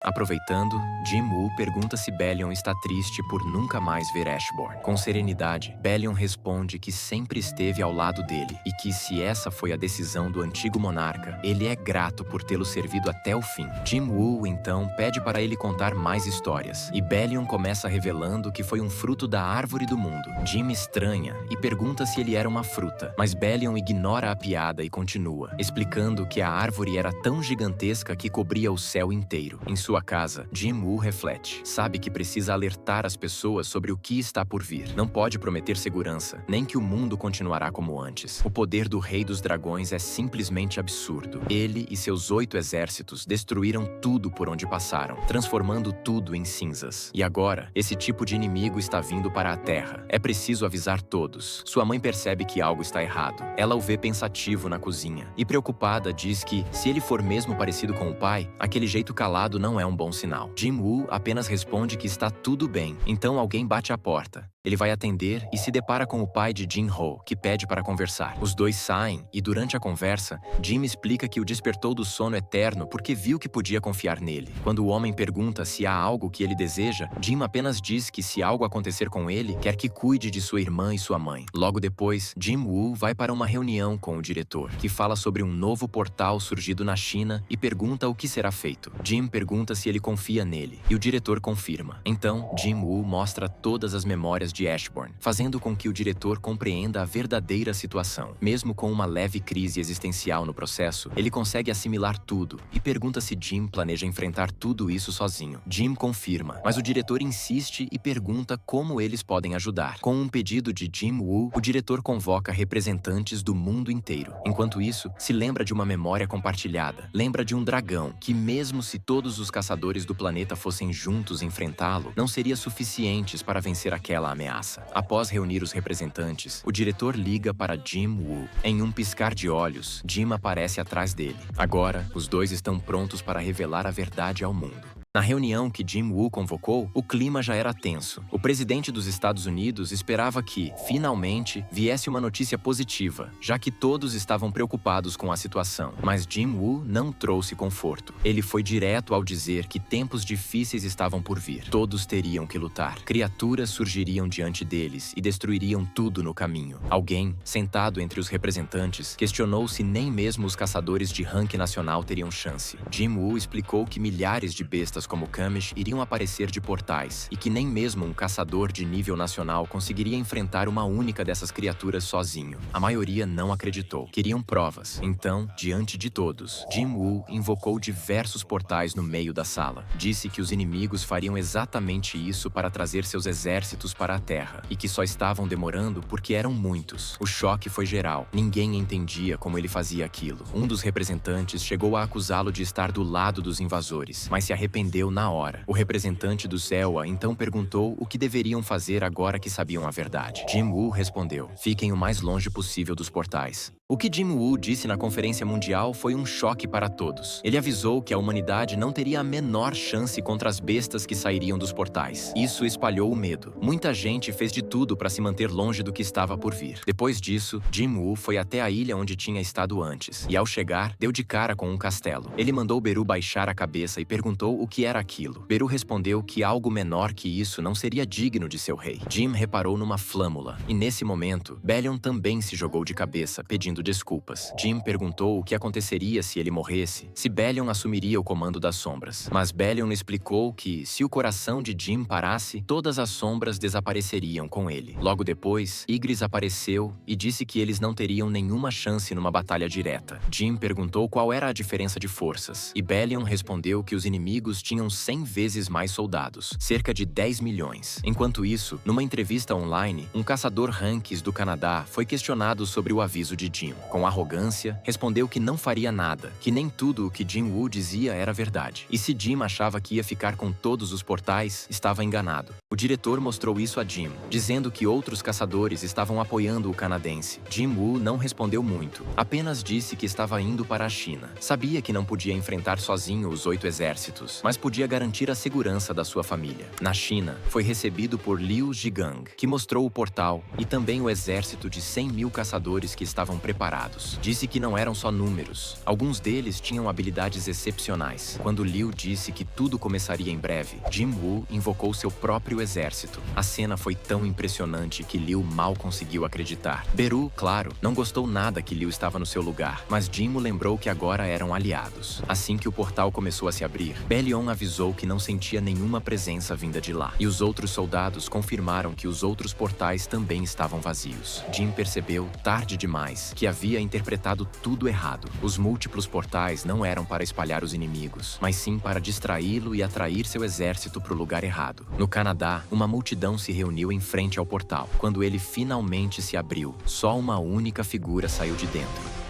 Aproveitando, Jim Woo pergunta se Bellion está triste por nunca mais ver Ashborn. Com serenidade, Bellion responde que sempre esteve ao lado dele e que, se essa foi a decisão do antigo monarca, ele é grato por tê-lo servido até o fim. Jim Woo, então, pede para ele contar mais histórias, e Bellion começa revelando que foi um fruto da árvore do mundo. Jim estranha e pergunta se ele era uma fruta, mas Bellion ignora a piada e continua, explicando que a árvore era tão gigantesca que cobria o céu inteiro. Em sua casa, Jim Woo reflete. Sabe que precisa alertar as pessoas sobre o que está por vir. Não pode prometer segurança, nem que o mundo continuará como antes. O poder do Rei dos Dragões é simplesmente absurdo. Ele e seus 8 exércitos destruíram tudo por onde passaram, transformando tudo em cinzas. E agora, esse tipo de inimigo está vindo para a Terra. É preciso avisar todos. Sua mãe percebe que algo está errado. Ela o vê pensativo na cozinha e, preocupada, diz que, se ele for mesmo parecido com o pai, aquele jeito calado não é um bom sinal. Jim Woo apenas responde que está tudo bem. Então alguém bate à porta. Ele vai atender e se depara com o pai de Jin Ho, que pede para conversar. Os dois saem e, durante a conversa, Jim explica que o despertou do sono eterno porque viu que podia confiar nele. Quando o homem pergunta se há algo que ele deseja, Jim apenas diz que, se algo acontecer com ele, quer que cuide de sua irmã e sua mãe. Logo depois, Jim Woo vai para uma reunião com o diretor, que fala sobre um novo portal surgido na China e pergunta o que será feito. Jim pergunta se ele confia nele, e o diretor confirma. Então, Jim Woo mostra todas as memórias de Ashborn, fazendo com que o diretor compreenda a verdadeira situação. Mesmo com uma leve crise existencial no processo, ele consegue assimilar tudo e pergunta se Jim planeja enfrentar tudo isso sozinho. Jim confirma, mas o diretor insiste e pergunta como eles podem ajudar. Com um pedido de Jim Woo, o diretor convoca representantes do mundo inteiro. Enquanto isso, se lembra de uma memória compartilhada. Lembra de um dragão que, mesmo se todos os caçadores do planeta fossem juntos enfrentá-lo, não seria suficientes para vencer aquela ameaça. Após reunir os representantes, o diretor liga para Jim Woo. Em um piscar de olhos, Jim aparece atrás dele. Agora, os dois estão prontos para revelar a verdade ao mundo. Na reunião que Jim Woo convocou, o clima já era tenso. O presidente dos Estados Unidos esperava que, finalmente, viesse uma notícia positiva, já que todos estavam preocupados com a situação. Mas Jim Woo não trouxe conforto. Ele foi direto ao dizer que tempos difíceis estavam por vir. Todos teriam que lutar. Criaturas surgiriam diante deles e destruiriam tudo no caminho. Alguém, sentado entre os representantes, questionou se nem mesmo os caçadores de ranking nacional teriam chance. Jim Woo explicou que milhares de bestas como Kamish iriam aparecer de portais e que nem mesmo um caçador de nível nacional conseguiria enfrentar uma única dessas criaturas sozinho. A maioria não acreditou. Queriam provas. Então, diante de todos, Jim Woo invocou diversos portais no meio da sala. Disse que os inimigos fariam exatamente isso para trazer seus exércitos para a Terra e que só estavam demorando porque eram muitos. O choque foi geral. Ninguém entendia como ele fazia aquilo. Um dos representantes chegou a acusá-lo de estar do lado dos invasores, mas se arrependeu na hora. O representante do Selwa então perguntou o que deveriam fazer agora que sabiam a verdade. Jim Woo respondeu: fiquem o mais longe possível dos portais. O que Jim Woo disse na Conferência Mundial foi um choque para todos. Ele avisou que a humanidade não teria a menor chance contra as bestas que sairiam dos portais. Isso espalhou o medo. Muita gente fez de tudo para se manter longe do que estava por vir. Depois disso, Jim Woo foi até a ilha onde tinha estado antes, e ao chegar, deu de cara com um castelo. Ele mandou Beru baixar a cabeça e perguntou o que era aquilo. Beru respondeu que algo menor que isso não seria digno de seu rei. Jim reparou numa flâmula, e nesse momento, Bellion também se jogou de cabeça, pedindo desculpas. Jim perguntou o que aconteceria se ele morresse, se Bellion assumiria o comando das sombras. Mas Bellion explicou que, se o coração de Jim parasse, todas as sombras desapareceriam com ele. Logo depois, Ygritte apareceu e disse que eles não teriam nenhuma chance numa batalha direta. Jim perguntou qual era a diferença de forças, e Bellion respondeu que os inimigos tinham 100 vezes mais soldados, cerca de 10 milhões. Enquanto isso, numa entrevista online, um caçador Ranks do Canadá foi questionado sobre o aviso de Jim. Com arrogância, respondeu que não faria nada, que nem tudo o que Jim Woo dizia era verdade. E se Jim achava que ia ficar com todos os portais, estava enganado. O diretor mostrou isso a Jim, dizendo que outros caçadores estavam apoiando o canadense. Jim Woo não respondeu muito, apenas disse que estava indo para a China. Sabia que não podia enfrentar sozinho os 8 exércitos, mas podia garantir a segurança da sua família. Na China, foi recebido por Liu Zhigang, que mostrou o portal e também o exército de 100.000 caçadores que estavam preparados. Disse que não eram só números, alguns deles tinham habilidades excepcionais. Quando Liu disse que tudo começaria em breve, Jim Woo invocou seu próprio exército. A cena foi tão impressionante que Liu mal conseguiu acreditar. Beru, claro, não gostou nada que Liu estava no seu lugar, mas Jim o lembrou que agora eram aliados. Assim que o portal começou a se abrir, Bellion avisou que não sentia nenhuma presença vinda de lá, e os outros soldados confirmaram que os outros portais também estavam vazios. Jim percebeu, tarde demais, que havia interpretado tudo errado. Os múltiplos portais não eram para espalhar os inimigos, mas sim para distraí-lo e atrair seu exército para o lugar errado. No Canadá, uma multidão se reuniu em frente ao portal. Quando ele finalmente se abriu, só uma única figura saiu de dentro.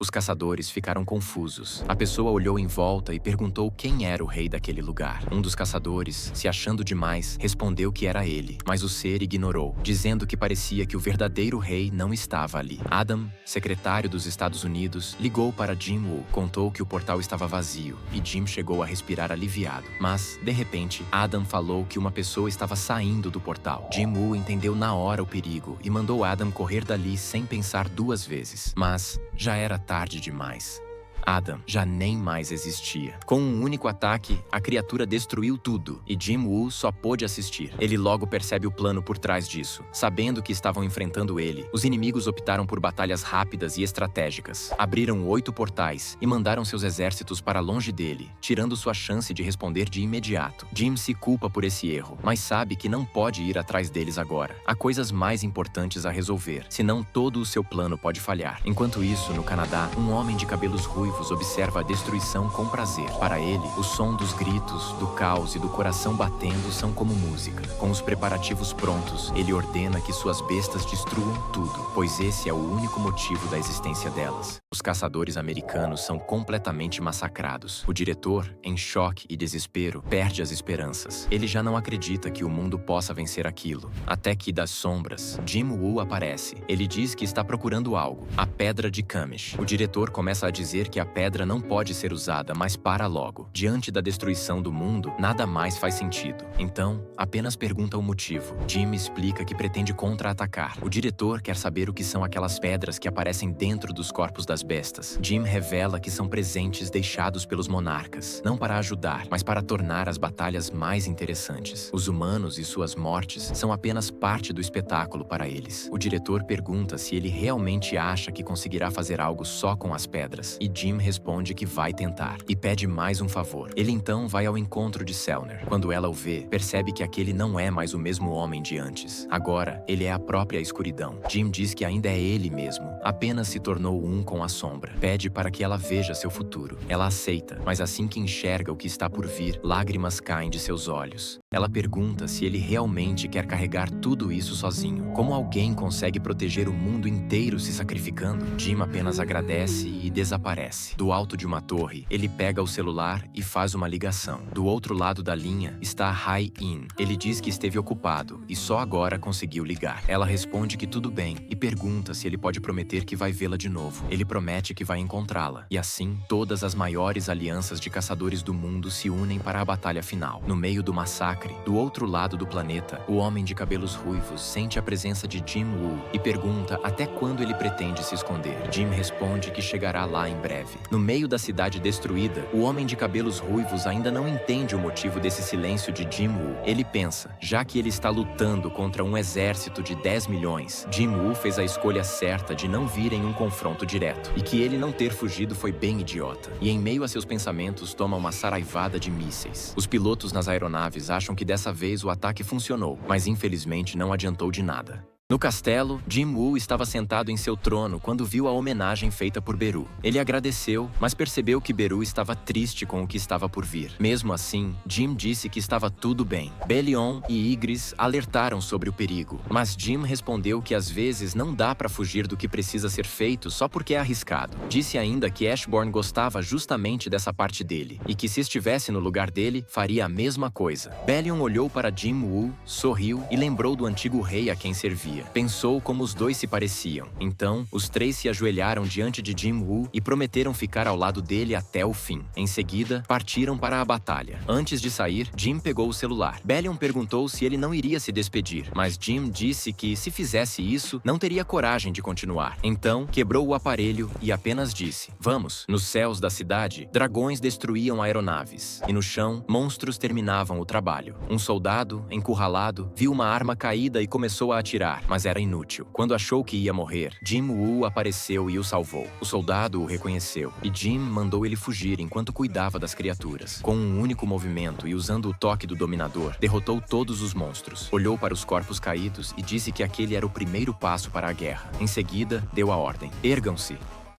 Os caçadores ficaram confusos. A pessoa olhou em volta e perguntou quem era o rei daquele lugar. Um dos caçadores, se achando demais, respondeu que era ele, mas o ser ignorou, dizendo que parecia que o verdadeiro rei não estava ali. Adam, secretário dos Estados Unidos, ligou para Jim Woo, contou que o portal estava vazio e Jim chegou a respirar aliviado. Mas, de repente, Adam falou que uma pessoa estava saindo do portal. Jim Woo entendeu na hora o perigo e mandou Adam correr dali sem pensar 2 vezes. Mas já era tarde demais. Adam já nem mais existia. Com um único ataque, a criatura destruiu tudo e Jim Woo só pôde assistir. Ele logo percebe o plano por trás disso. Sabendo que estavam enfrentando ele, os inimigos optaram por batalhas rápidas e estratégicas. Abriram 8 portais e mandaram seus exércitos para longe dele, tirando sua chance de responder de imediato. Jim se culpa por esse erro, mas sabe que não pode ir atrás deles agora. Há coisas mais importantes a resolver, senão todo o seu plano pode falhar. Enquanto isso, no Canadá, um homem de cabelos ruivos observa a destruição com prazer. Para ele, o som dos gritos, do caos e do coração batendo são como música. Com os preparativos prontos, ele ordena que suas bestas destruam tudo, pois esse é o único motivo da existência delas. Os caçadores americanos são completamente massacrados. O diretor, em choque e desespero, perde as esperanças. Ele já não acredita que o mundo possa vencer aquilo. Até que, das sombras, Jim Woo aparece. Ele diz que está procurando algo, a Pedra de Kamish. O diretor começa a dizer que a pedra não pode ser usada, mas para logo. Diante da destruição do mundo, nada mais faz sentido. Então, apenas pergunta o motivo. Jim explica que pretende contra-atacar. O diretor quer saber o que são aquelas pedras que aparecem dentro dos corpos das bestas. Jim revela que são presentes deixados pelos monarcas, não para ajudar, mas para tornar as batalhas mais interessantes. Os humanos e suas mortes são apenas parte do espetáculo para eles. O diretor pergunta se ele realmente acha que conseguirá fazer algo só com as pedras, e Jim responde que vai tentar, e pede mais um favor. Ele então vai ao encontro de Selner. Quando ela o vê, percebe que aquele não é mais o mesmo homem de antes. Agora, ele é a própria escuridão. Jim diz que ainda é ele mesmo, apenas se tornou um com a sombra. Pede para que ela veja seu futuro. Ela aceita, mas assim que enxerga o que está por vir, lágrimas caem de seus olhos. Ela pergunta se ele realmente quer carregar tudo isso sozinho. Como alguém consegue proteger o mundo inteiro se sacrificando? Jim apenas agradece e desaparece. Do alto de uma torre, ele pega o celular e faz uma ligação. Do outro lado da linha está Hai In. Ele diz que esteve ocupado e só agora conseguiu ligar. Ela responde que tudo bem e pergunta se ele pode prometer que vai vê-la de novo. Ele promete que vai encontrá-la. E assim, todas as maiores alianças de caçadores do mundo se unem para a batalha final. No meio do massacre, do outro lado do planeta, o homem de cabelos ruivos sente a presença de Jim Woo e pergunta até quando ele pretende se esconder. Jim responde que chegará lá em breve. No meio da cidade destruída, o homem de cabelos ruivos ainda não entende o motivo desse silêncio de Jim Woo. Ele pensa, já que ele está lutando contra um exército de 10 milhões, Jim Woo fez a escolha certa de não vir em um confronto direto, e que ele não ter fugido foi bem idiota. E em meio a seus pensamentos toma uma saraivada de mísseis. Os pilotos nas aeronaves acham que dessa vez o ataque funcionou, mas infelizmente não adiantou de nada. No castelo, Jim Woo estava sentado em seu trono quando viu a homenagem feita por Beru. Ele agradeceu, mas percebeu que Beru estava triste com o que estava por vir. Mesmo assim, Jim disse que estava tudo bem. Belion e Ygritte alertaram sobre o perigo, mas Jim respondeu que às vezes não dá para fugir do que precisa ser feito só porque é arriscado. Disse ainda que Ashborn gostava justamente dessa parte dele, e que se estivesse no lugar dele, faria a mesma coisa. Belion olhou para Jim Woo, sorriu e lembrou do antigo rei a quem servia. Pensou como os dois se pareciam. Então, os três se ajoelharam diante de Jim Woo e prometeram ficar ao lado dele até o fim. Em seguida, partiram para a batalha. Antes de sair, Jim pegou o celular. Belion perguntou se ele não iria se despedir, mas Jim disse que, se fizesse isso, não teria coragem de continuar. Então, quebrou o aparelho e apenas disse: "Vamos." Nos céus da cidade, dragões destruíam aeronaves, e no chão, monstros terminavam o trabalho. Um soldado, encurralado, viu uma arma caída e começou a atirar, mas era inútil. Quando achou que ia morrer, Jim Woo apareceu e o salvou. O soldado o reconheceu, e Jim mandou ele fugir enquanto cuidava das criaturas. Com um único movimento e usando o toque do dominador, derrotou todos os monstros. Olhou para os corpos caídos e disse que aquele era o primeiro passo para a guerra. Em seguida, deu a ordem: "Ergam-se!"